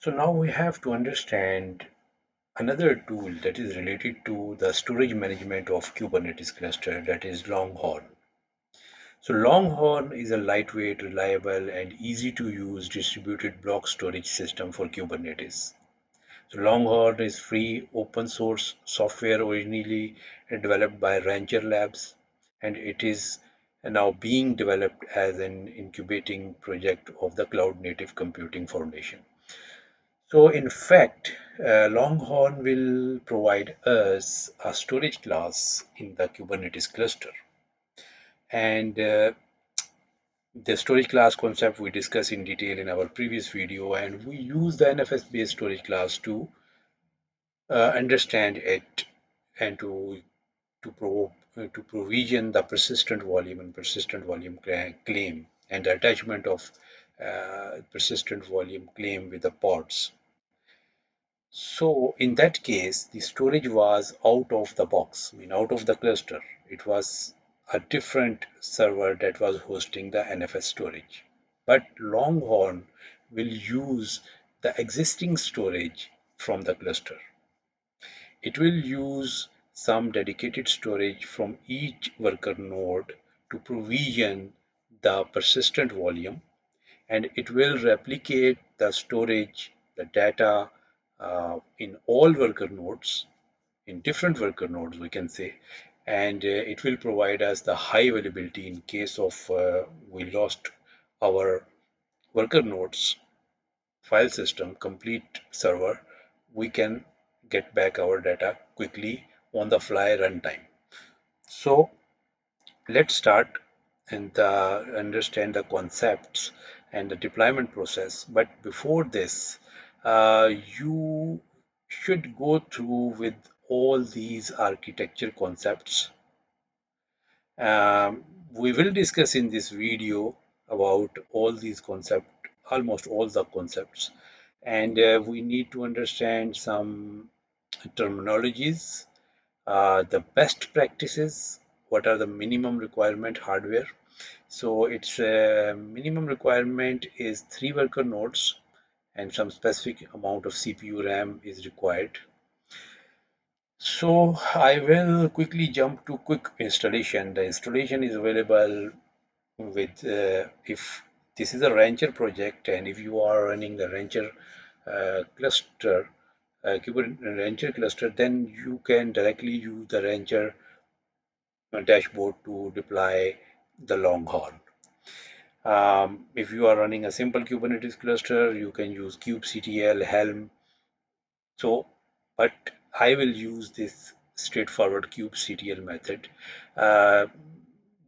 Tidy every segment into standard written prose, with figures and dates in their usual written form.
So now we have to understand another tool that is related to the storage management of Kubernetes cluster, that is Longhorn. So Longhorn is a lightweight, reliable, and easy to use distributed block storage system for Kubernetes. So Longhorn is free, open source software originally developed by Rancher Labs, and it is now being developed as an incubating project of the Cloud Native Computing Foundation. So in fact, Longhorn will provide us a storage class in the Kubernetes cluster. And the storage class concept we discussed in detail in our previous video, and we use the NFS based storage class to understand it and to provision the persistent volume and persistent volume claim and the attachment of persistent volume claim with the pods. So in that case, the storage was out of the box, I mean out of the cluster. It was a different server that was hosting the NFS storage. But Longhorn will use the existing storage from the cluster. It will use some dedicated storage from each worker node to provision the persistent volume, and it will replicate the storage, the data in all worker nodes, in different worker nodes, we can say, and it will provide us the high availability in case of we lost our worker nodes file system, complete server, we can get back our data quickly on the fly runtime. So let's start and understand the concepts and the deployment process. But before this, you should go through with all these architecture concepts. We will discuss in this video about all these concepts, almost all the concepts, and we need to understand some terminologies, the best practices, what are the minimum requirement hardware. So its minimum requirement is 3 worker nodes and some specific amount of CPU RAM is required. So I will quickly jump to quick installation. The installation is available with if this is a Rancher project and if you are running the Rancher cluster, Kubernetes Rancher cluster, then you can directly use the Rancher dashboard to deploy the Longhorn. If you are running a simple Kubernetes cluster, you can use kubectl, Helm. So, but I will use this straightforward kubectl method. Uh,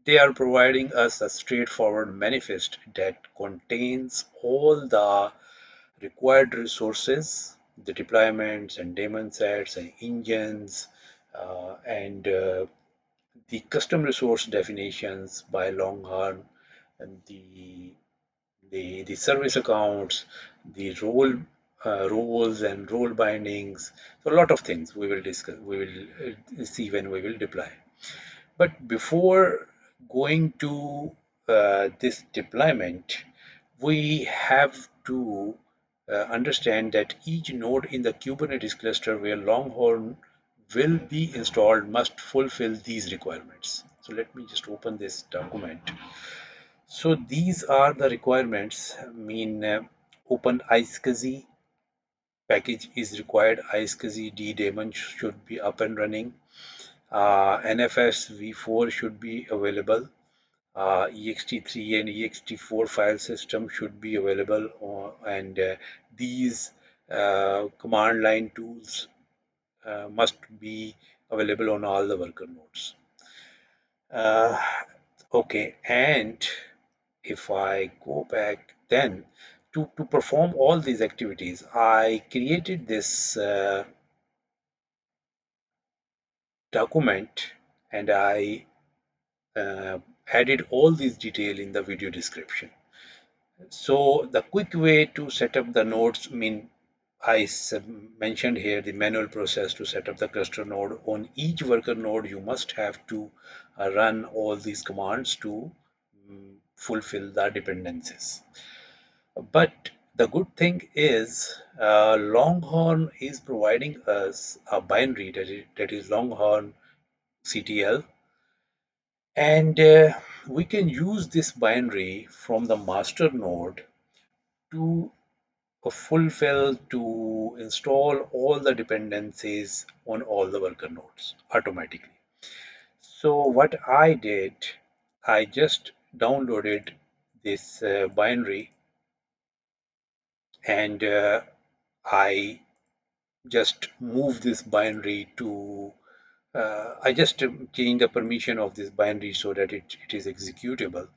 they are providing us a straightforward manifest that contains all the required resources, the deployments and daemon sets and engines, and the custom resource definitions by Longhorn, and the service accounts, the roles and role bindings. So a lot of things we will discuss. We will see when we will deploy. But before going to this deployment, we have to understand that each node in the Kubernetes cluster where Longhorn will be installed must fulfill these requirements. So let me just open this document. So these are the requirements. I mean, open-iscsi package is required. iscsi d daemon should be up and running. NFS v4 should be available. ext3 and ext4 file system should be available, and these command line tools must be available on all the worker nodes. Uh, okay, and if I go back then to perform all these activities, I created this document and I added all these detail in the video description. So the quick way to set up the nodes, I mean, I mentioned here the manual process to set up the cluster node. On each worker node, you must have to run all these commands to fulfill the dependencies. But The good thing is Longhorn is providing us a binary that is Longhorn CTL, and we can use this binary from the master node to fulfill to install all the dependencies on all the worker nodes automatically. So what I did, I just downloaded this binary, and I just move this binary to I just change the permission of this binary so that it is executable,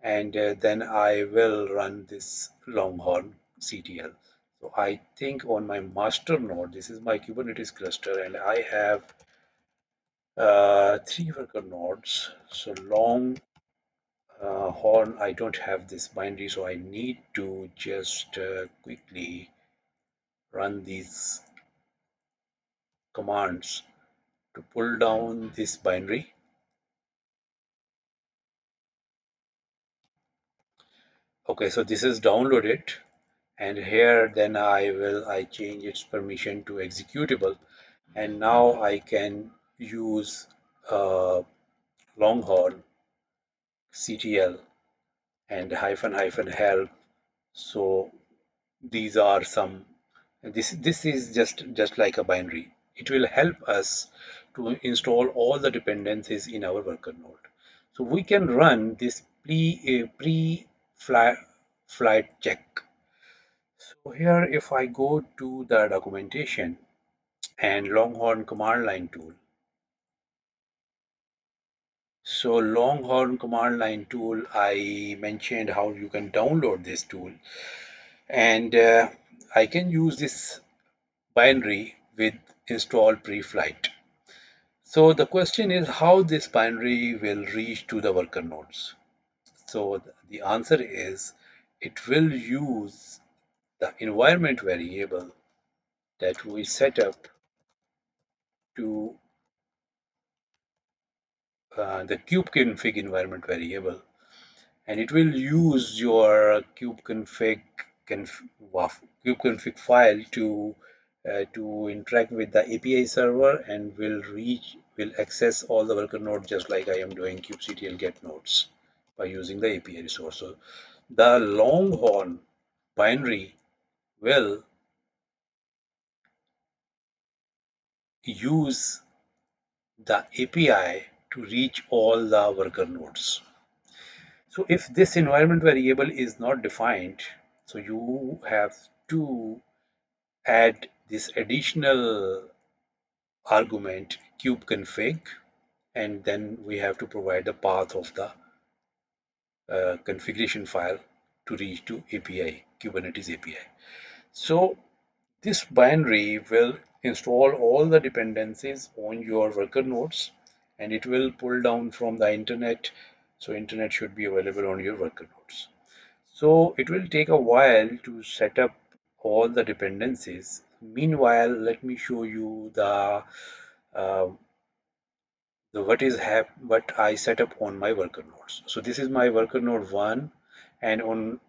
and then I will run this Longhorn CTL. So I think on my master node, this is my Kubernetes cluster, and I have three worker nodes. So Longhorn, I don't have this binary, so I need to just quickly run these commands to pull down this binary. Okay, so this is downloaded, and here then I change its permission to executable, and now I can use Longhorn CTL and hyphen hyphen help. So these are some, this is just like a binary. It will help us to install all the dependencies in our worker node. So we can run this pre-flight flight check. So here if I go to the documentation and Longhorn command line tool. So Longhorn command line tool, I mentioned how you can download this tool, and I can use this binary with install preflight. So the question is how this binary will reach to the worker nodes. So the answer is it will use the environment variable that we set up to the kube-config environment variable, and it will use your kube-config file to interact with the API server, and will access all the worker nodes just like I am doing kubectl get nodes by using the API resource. So the Longhorn binary will use the API to reach all the worker nodes. So if this environment variable is not defined, so you have to add this additional argument kube-config, and then we have to provide the path of the configuration file to reach to API, Kubernetes API. So this binary will install all the dependencies on your worker nodes, and it will pull down from the internet. So internet should be available on your worker nodes. So it will take a while to set up all the dependencies. Meanwhile, let me show you uh, the what I set up on my worker nodes. So this is my worker node 1, and on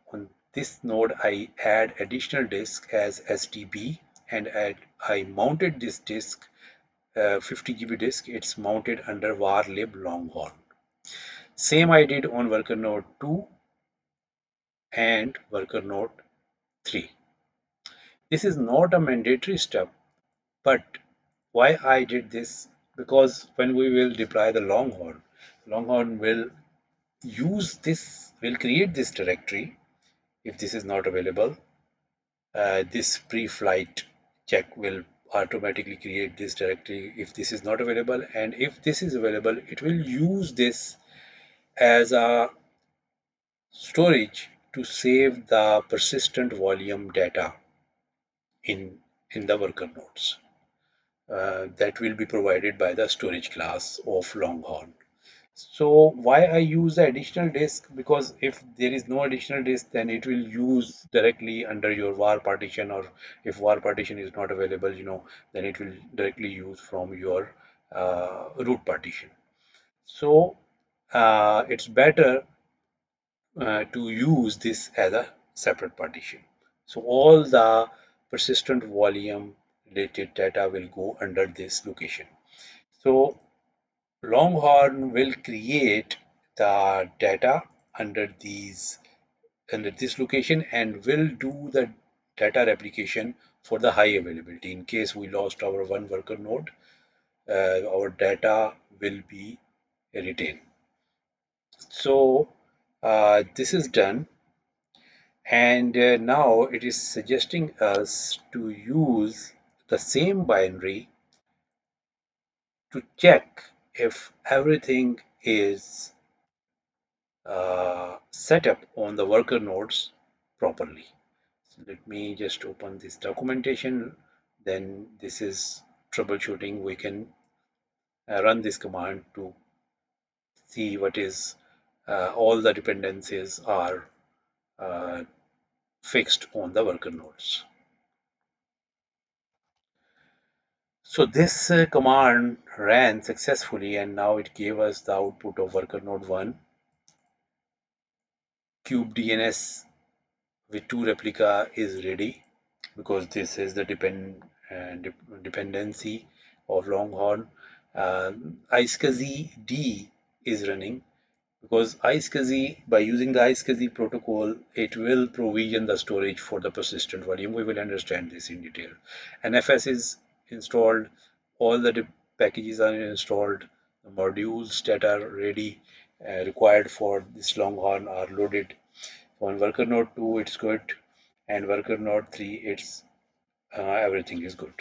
this node I add additional disk as STB, and I mounted this disk 50 GB disk. It's mounted under var lib longhorn. Same I did on worker node 2 and worker node 3. This is not a mandatory step, but why I did this? Because when we will deploy the Longhorn, Longhorn will create this directory. If this is not available, this pre-flight check will automatically create this directory if this is not available, and if this is available, it will use this as a storage to save the persistent volume data in the worker nodes. That will be provided by the storage class of Longhorn. So why I use the additional disk? Because if there is no additional disk, then it will use directly under your var partition, or if var partition is not available, then it will directly use from your root partition. So it's better to use this as a separate partition. So all the persistent volume related data will go under this location. So Longhorn will create the data under these under this location and will do the data replication for the high availability. In case we lost our one worker node, our data will be retained. So this is done, and now it is suggesting us to use the same binary to check if everything is set up on the worker nodes properly. So let me just open this documentation. Then this is troubleshooting. We can run this command to see what is all the dependencies are uh, fixed on the worker nodes. So this command ran successfully, and now it gave us the output of worker node 1 cube DNS with 2 replica is ready, because this is the dependency of Longhorn. iscsid D is running, because iscsid, by using the iscsid protocol, it will provision the storage for the persistent volume. We will understand this in detail. nfs is installed, all the packages are installed, the modules that are ready required for this Longhorn are loaded. On worker node 2 it's good, and worker node 3 it's everything is good.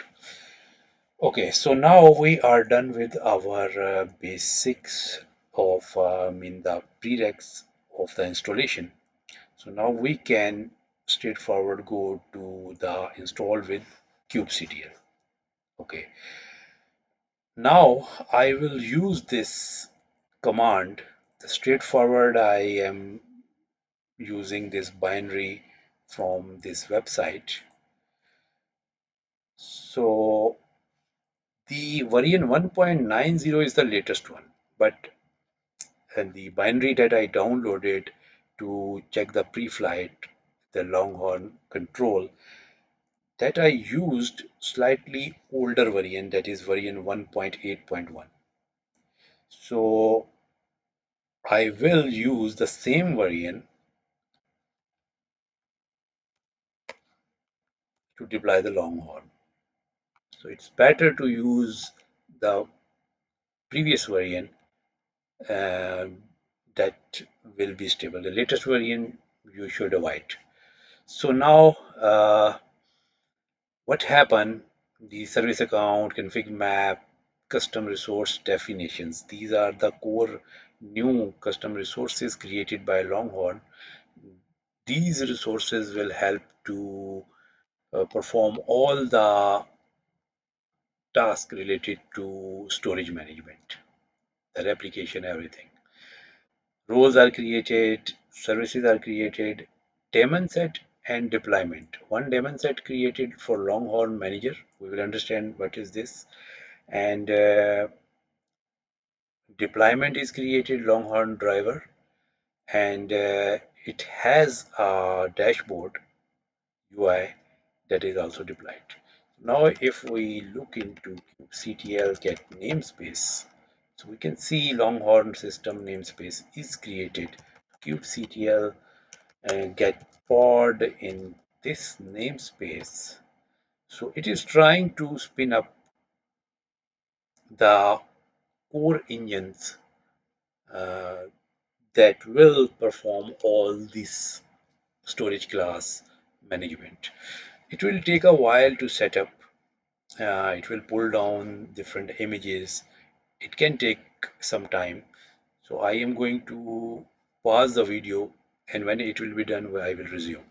Okay, so now we are done with our basics of the prereqs of the installation. So now we can straightforward go to the install with kubectl. Okay, now I will use this command. The straightforward, I am using this binary from this website. So the variant 1.90 is the latest one, but and the binary that I downloaded to check the preflight, the Longhorn control, that I used slightly older variant, that is variant 1.8.1. So I will use the same variant to deploy the Longhorn. So it's better to use the previous variant uh, that will be stable. The latest variant you should avoid. So now what happened? The service account, config map, custom resource definitions. These are the core new custom resources created by Longhorn. These resources will help to perform all the tasks related to storage management, the replication, everything. Roles are created, services are created, daemon set and deployment. One daemon set created for Longhorn manager. We will understand what is this. And deployment is created Longhorn driver, and it has a dashboard UI that is also deployed. Now if we look into kubectl get namespace, so we can see Longhorn system namespace is created. Kubectl get pod in this namespace. So it is trying to spin up the core engines uh, that will perform all this storage class management. It will take a while to set up. It will pull down different images. It can take some time. So I am going to pause the video, and when it will be done, I will resume.